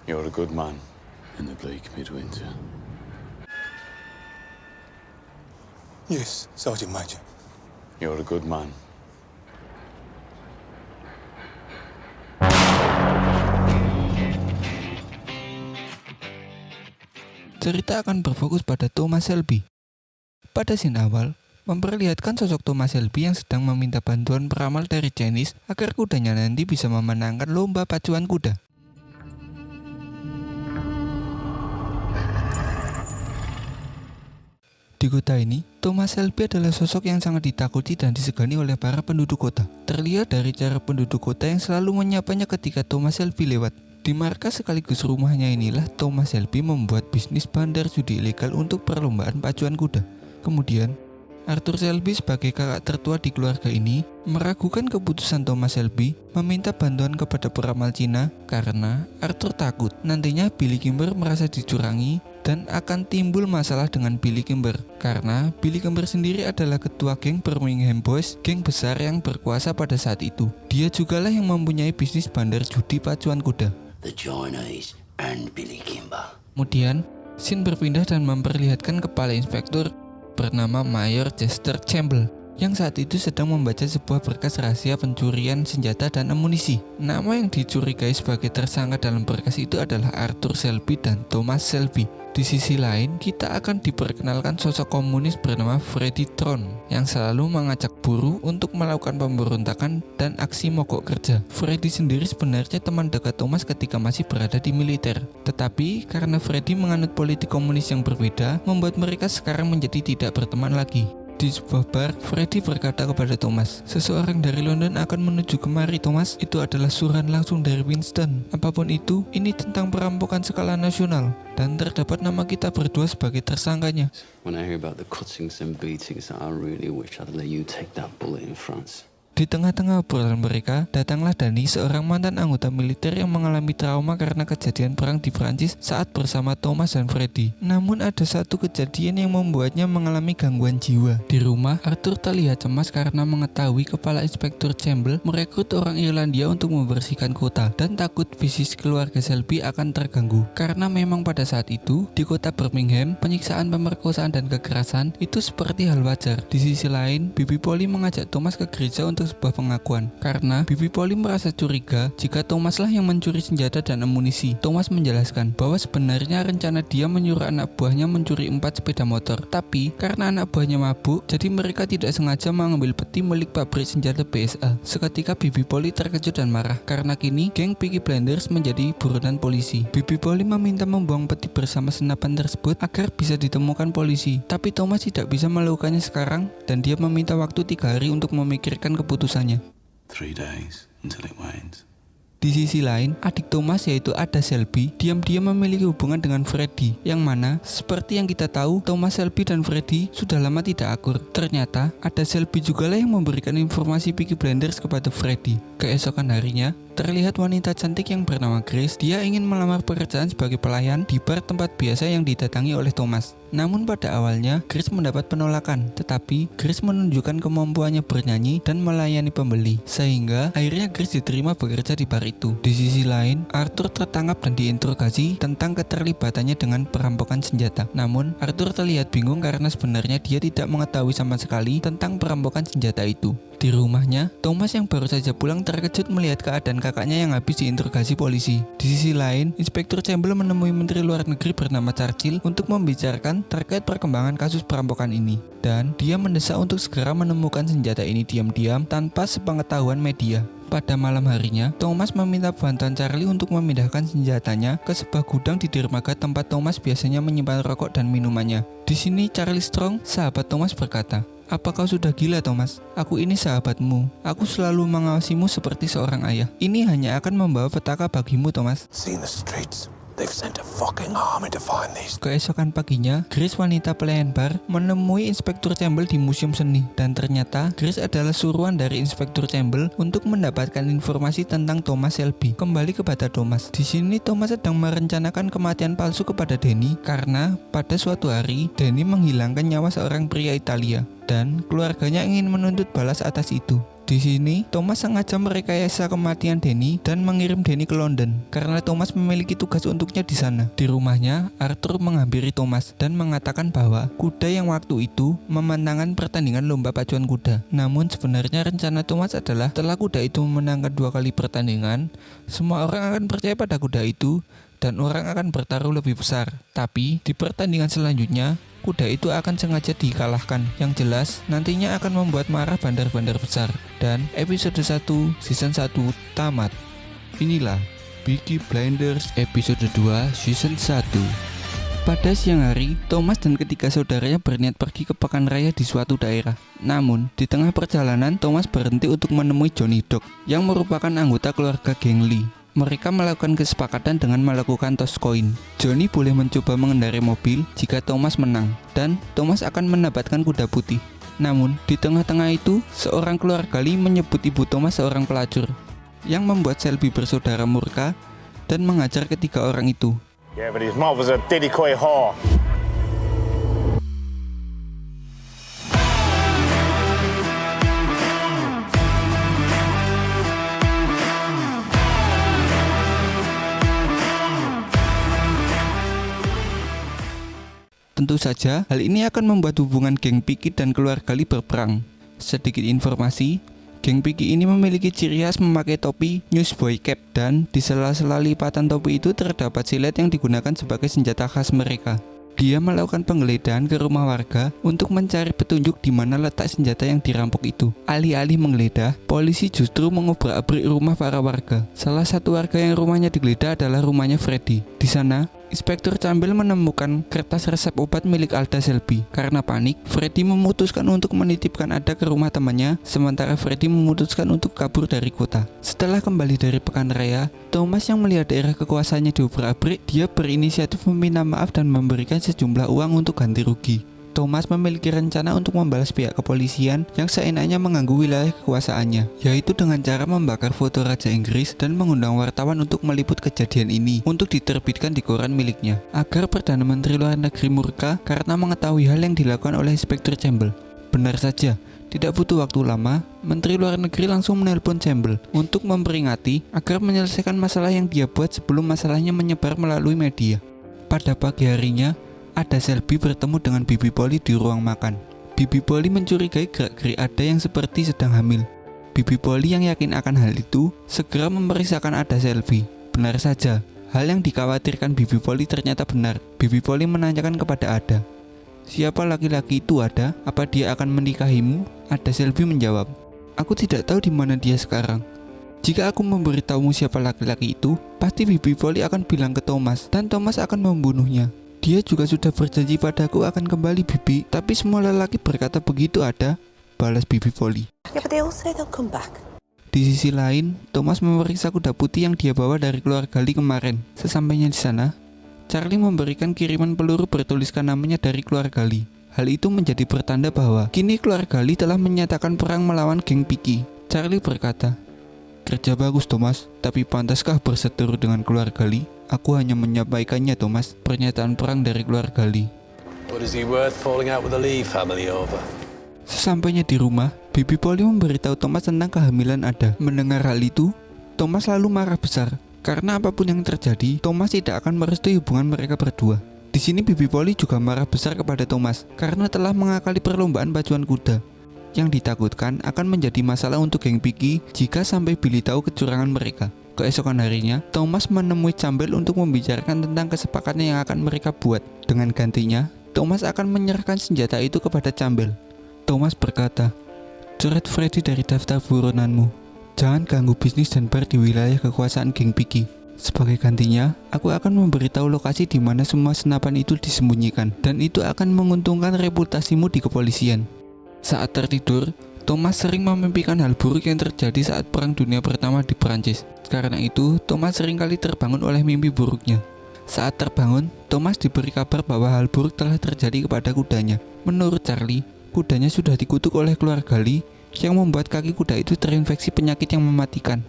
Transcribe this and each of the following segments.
You're a good man in the bleak midwinter. Yes, Sergeant Major. You're a good man. Cerita akan berfokus pada Thomas Shelby. Pada scene awal, memperlihatkan sosok Thomas Shelby yang sedang meminta bantuan peramal dari Janice agar kudanya nanti bisa memenangkan lomba pacuan kuda. Di kota ini, Thomas Shelby adalah sosok yang sangat ditakuti dan disegani oleh para penduduk kota. Terlihat dari cara penduduk kota yang selalu menyapanya ketika Thomas Shelby lewat. Di markas sekaligus rumahnya inilah Thomas Shelby membuat bisnis bandar judi ilegal untuk perlombaan pacuan kuda. Kemudian, Arthur Shelby sebagai kakak tertua di keluarga ini meragukan keputusan Thomas Shelby meminta bantuan kepada peramal Cina karena Arthur takut nantinya Billy Kimber merasa dicurangi dan akan timbul masalah dengan Billy Kimber karena Billy Kimber sendiri adalah ketua geng Birmingham Boys, geng besar yang berkuasa pada saat itu. Dia jugalah yang mempunyai bisnis bandar judi pacuan kuda. The Chinese and Billy Kimber. Kemudian, scene berpindah dan memperlihatkan kepala inspektur bernama Mayor Chester Campbell yang saat itu sedang membaca sebuah berkas rahasia pencurian senjata dan amunisi. Nama yang dicurigai sebagai tersangka dalam berkas itu adalah Arthur Shelby dan Thomas Shelby. Di sisi lain, kita akan diperkenalkan sosok komunis bernama Freddy Tron yang selalu mengajak buruh untuk melakukan pemberontakan dan aksi mogok kerja. Freddy sendiri sebenarnya teman dekat Thomas ketika masih berada di militer. Tetapi karena Freddy menganut politik komunis yang berbeda, membuat mereka sekarang menjadi tidak berteman lagi. Di sebuah bar, Freddy berkata kepada Thomas, "Seseorang dari London akan menuju kemari, Thomas. Itu adalah surat langsung dari Winston. Apapun itu, ini tentang perampokan skala nasional. Dan terdapat nama kita berdua sebagai tersangkanya." When I hear about the cuttings and beatings, I really wish I'd let you take that bullet in France. Di tengah-tengah obrolan mereka, datanglah Danny, seorang mantan anggota militer yang mengalami trauma karena kejadian perang di Prancis saat bersama Thomas dan Freddy. Namun ada satu kejadian yang membuatnya mengalami gangguan jiwa. Di rumah, Arthur terlihat cemas karena mengetahui kepala inspektur Campbell merekrut orang Irlandia untuk membersihkan kota dan takut bisnis keluarga Shelby akan terganggu. Karena memang pada saat itu, di kota Birmingham, penyiksaan, pemerkosaan, dan kekerasan itu seperti hal wajar. Di sisi lain, Bibi Polly mengajak Thomas ke gereja untuk sebuah pengakuan karena Bibi Polly merasa curiga jika Thomaslah yang mencuri senjata dan amunisi. Thomas menjelaskan bahwa sebenarnya rencana dia menyuruh anak buahnya mencuri 4 sepeda motor, tapi karena anak buahnya mabuk, jadi mereka tidak sengaja mengambil peti milik pabrik senjata BSA. Seketika Bibi Polly terkejut dan marah karena kini geng Peaky Blinders menjadi buronan polisi. Bibi Polly meminta membuang peti bersama senapan tersebut agar bisa ditemukan polisi, tapi Thomas tidak bisa melakukannya sekarang dan dia meminta waktu 3 hari untuk memikirkan keputusannya. 3 days until it wanes. Di sisi lain, adik Thomas yaitu Ada Shelby diam-diam memiliki hubungan dengan Freddy, yang mana seperti yang kita tahu, Thomas Shelby dan Freddy sudah lama tidak akur. Ternyata Ada Shelby jugalah yang memberikan informasi Peaky Blinders kepada Freddy. Keesokan harinya, terlihat wanita cantik yang bernama Grace. Dia ingin melamar pekerjaan sebagai pelayan di bar tempat biasa yang didatangi oleh Thomas. Namun pada awalnya Grace mendapat penolakan, tetapi Grace menunjukkan kemampuannya bernyanyi dan melayani pembeli, sehingga akhirnya Grace diterima bekerja di bar itu. Di sisi lain, Arthur tertangkap dan diinterogasi tentang keterlibatannya dengan perampokan senjata. Namun Arthur terlihat bingung karena sebenarnya dia tidak mengetahui sama sekali tentang perampokan senjata itu. Di rumahnya, Thomas yang baru saja pulang terkejut melihat keadaan kakaknya yang habis diinterogasi polisi. Di sisi lain, Inspektur Campbell menemui Menteri Luar Negeri bernama Churchill untuk membicarakan terkait perkembangan kasus perampokan ini. Dan dia mendesak untuk segera menemukan senjata ini diam-diam tanpa sepengetahuan media. Pada malam harinya, Thomas meminta bantuan Charlie untuk memindahkan senjatanya ke sebuah gudang di dermaga tempat Thomas biasanya menyimpan rokok dan minumannya. Di sini Charlie Strong, sahabat Thomas, berkata, "Apa kau sudah gila, Thomas? Aku ini sahabatmu. Aku selalu mengawasimu seperti seorang ayah. Ini hanya akan membawa petaka bagimu, Thomas." See in the streets. They've sent a fucking army to find these. Keesokan paginya, Grace, wanita pelayan bar, menemui Inspektur Campbell di museum seni. Dan ternyata Grace adalah suruhan dari Inspektur Campbell untuk mendapatkan informasi tentang Thomas Shelby. Kembali kepada Thomas. Di sini Thomas sedang merencanakan kematian palsu kepada Danny karena pada suatu hari Danny menghilangkan nyawa seorang pria Italia dan keluarganya ingin menuntut balas atas itu. Di sini, Thomas sengaja merekayasa kematian Danny dan mengirim Danny ke London karena Thomas memiliki tugas untuknya di sana. Di rumahnya, Arthur menghampiri Thomas dan mengatakan bahwa kuda yang waktu itu memenangkan pertandingan lomba pacuan kuda. Namun sebenarnya rencana Thomas adalah setelah kuda itu memenangkan 2 kali pertandingan, semua orang akan percaya pada kuda itu dan orang akan bertaruh lebih besar. Tapi di pertandingan selanjutnya, kuda itu akan sengaja dikalahkan. Yang jelas, nantinya akan membuat marah bandar-bandar besar. Dan episode 1 season 1 tamat. Inilah Peaky Blinders episode 2 season 1. Pada siang hari, Thomas dan ketiga saudaranya berniat pergi ke pekan raya di suatu daerah. Namun, di tengah perjalanan, Thomas berhenti untuk menemui Johnny Dog yang merupakan anggota keluarga geng Lee. Mereka melakukan kesepakatan dengan melakukan toss koin. Johnny boleh mencoba mengendarai mobil jika Thomas menang, dan Thomas akan mendapatkan kuda putih. Namun, di tengah-tengah itu, seorang keluarga Lee menyebut ibu Thomas seorang pelacur, yang membuat Shelby bersaudara murka dan mengajar ketiga orang itu. Yeah, but his mother's a diddy-coy whore. Tentu saja, hal ini akan membuat hubungan geng Peaky dan keluarga Lee berperang. Sedikit informasi, geng Peaky ini memiliki ciri khas memakai topi newsboy cap, dan di sela-sela lipatan topi itu terdapat silet yang digunakan sebagai senjata khas mereka. Dia melakukan penggeledahan ke rumah warga untuk mencari petunjuk di mana letak senjata yang dirampok itu. Alih-alih menggeledah, polisi justru mengobrak-abrik rumah para warga. Salah satu warga yang rumahnya digeledah adalah rumahnya Freddy. Di sana, Inspektur Campbell menemukan kertas resep obat milik Alda Shelby. Karena panik, Freddy memutuskan untuk menitipkan Ada ke rumah temannya, sementara Freddy memutuskan untuk kabur dari kota. Setelah kembali dari pekan raya, Thomas yang melihat daerah kekuasaannya diobrak-abrik, dia berinisiatif meminta maaf dan memberikan sejumlah uang untuk ganti rugi. Thomas memiliki rencana untuk membalas pihak kepolisian yang seenaknya mengganggu wilayah kekuasaannya, yaitu dengan cara membakar foto Raja Inggris dan mengundang wartawan untuk meliput kejadian ini untuk diterbitkan di koran miliknya, agar Perdana Menteri Luar Negeri murka karena mengetahui hal yang dilakukan oleh Inspektur Campbell. Benar saja, tidak butuh waktu lama, Menteri Luar Negeri langsung menelpon Campbell untuk memperingati agar menyelesaikan masalah yang dia buat sebelum masalahnya menyebar melalui media. Pada pagi harinya, Ada Shelby bertemu dengan Bibi Polly di ruang makan. Bibi Polly mencurigai gerak-gerik Ada yang seperti sedang hamil. Bibi Polly yang yakin akan hal itu, segera memeriksakan Ada Shelby. Benar saja, hal yang dikhawatirkan Bibi Polly ternyata benar. Bibi Polly menanyakan kepada Ada, "Siapa laki-laki itu, Ada? Apa dia akan menikahimu?" Ada Shelby menjawab, "Aku tidak tahu di mana dia sekarang. Jika aku memberitahumu siapa laki-laki itu, pasti Bibi Polly akan bilang ke Thomas, dan Thomas akan membunuhnya. Dia juga sudah berjanji padaku akan kembali, Bibi. Tapi semua lelaki berkata begitu, Ada," balas Bibi Polly. Yeah, but they all say they'll come back. Di sisi lain, Thomas memeriksa kuda putih yang dia bawa dari keluarga Lee kemarin. Sesampainya di sana, Charlie memberikan kiriman peluru bertuliskan namanya dari keluarga Lee. Hal itu menjadi pertanda bahwa kini keluarga Lee telah menyatakan perang melawan geng Peaky. Charlie berkata, "Kerja bagus, Thomas, tapi pantaskah berseteru dengan keluarga Lee? Aku hanya menyampaikannya, Thomas." Pernyataan perang dari keluarga Lee. But is he worth falling out with the Lee family over? Sesampainya di rumah, Bibi Polly memberitahu Thomas tentang kehamilan Ada. Mendengar hal itu, Thomas lalu marah besar. Karena apapun yang terjadi, Thomas tidak akan merestui hubungan mereka berdua. Di sini Bibi Polly juga marah besar kepada Thomas karena telah mengakali perlombaan pacuan kuda, yang ditakutkan akan menjadi masalah untuk geng Peaky jika sampai Billy tahu kecurangan mereka. Keesokan harinya, Thomas menemui Campbell untuk membicarakan tentang kesepakatan yang akan mereka buat. Dengan gantinya, Thomas akan menyerahkan senjata itu kepada Campbell. Thomas berkata, "Coret Freddy dari daftar buronanmu. Jangan ganggu bisnis dan bar di wilayah kekuasaan geng Peaky. Sebagai gantinya, aku akan memberitahu lokasi di mana semua senapan itu disembunyikan, dan itu akan menguntungkan reputasimu di kepolisian." Saat tertidur, Thomas sering memimpikan hal buruk yang terjadi saat Perang Dunia Pertama di Perancis. Karena itu, Thomas seringkali terbangun oleh mimpi buruknya. Saat terbangun, Thomas diberi kabar bahwa hal buruk telah terjadi kepada kudanya. Menurut Charlie, kudanya sudah dikutuk oleh keluarga Lee yang membuat kaki kuda itu terinfeksi penyakit yang mematikan.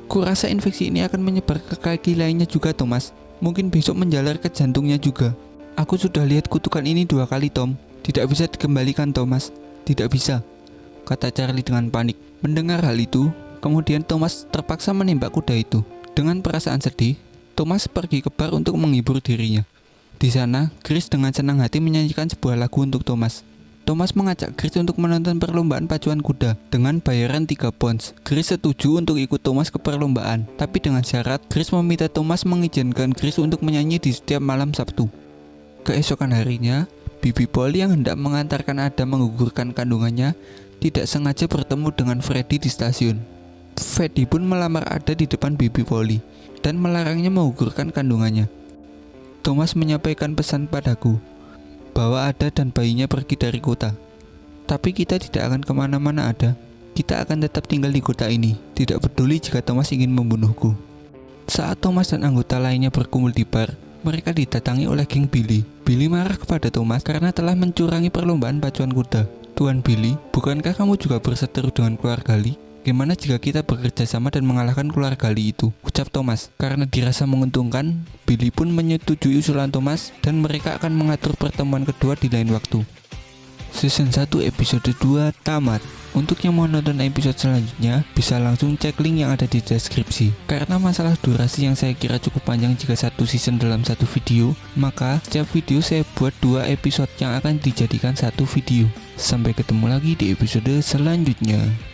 "Kurasa infeksi ini akan menyebar ke kaki lainnya juga, Thomas. Mungkin besok menjalar ke jantungnya juga. Aku sudah lihat kutukan ini 2 kali, Tom. Tidak bisa dikembalikan, Thomas. Tidak bisa," kata Charlie dengan panik. Mendengar hal itu, kemudian Thomas terpaksa menembak kuda itu. Dengan perasaan sedih, Thomas pergi ke bar untuk menghibur dirinya. Di sana, Chris dengan senang hati menyanyikan sebuah lagu untuk Thomas. Thomas mengajak Chris untuk menonton perlombaan pacuan kuda dengan bayaran 3 pounds. Chris setuju untuk ikut Thomas ke perlombaan, tapi dengan syarat Chris meminta Thomas mengizinkan Chris untuk menyanyi di setiap malam Sabtu. Keesokan harinya, Bibi Polly yang hendak mengantarkan Ada menggugurkan kandungannya tidak sengaja bertemu dengan Freddy di stasiun. Freddy pun melamar Ada di depan Bibi Polly dan melarangnya menggugurkan kandungannya. Thomas menyampaikan pesan padaku bahwa Ada dan bayinya pergi dari kota. Tapi kita tidak akan kemana-mana, Ada. Kita akan tetap tinggal di kota ini, tidak peduli jika Thomas ingin membunuhku. Saat Thomas dan anggota lainnya berkumpul di bar, mereka didatangi oleh geng Billy. Billy marah kepada Thomas karena telah mencurangi perlombaan pacuan kuda. Tuan Billy, bukankah kamu juga berseteru dengan keluarga Lee? Gimana jika kita bekerja sama dan mengalahkan keluarga Lee itu? Ucap Thomas. Karena dirasa menguntungkan, Billy pun menyetujui usulan Thomas dan mereka akan mengatur pertemuan kedua di lain waktu. Season 1 episode 2 tamat. Untuk yang mau nonton episode selanjutnya, bisa langsung cek link yang ada di deskripsi. Karena masalah durasi yang saya kira cukup panjang jika satu season dalam satu video, maka setiap video saya buat 2 episode yang akan dijadikan satu video. Sampai ketemu lagi di episode selanjutnya.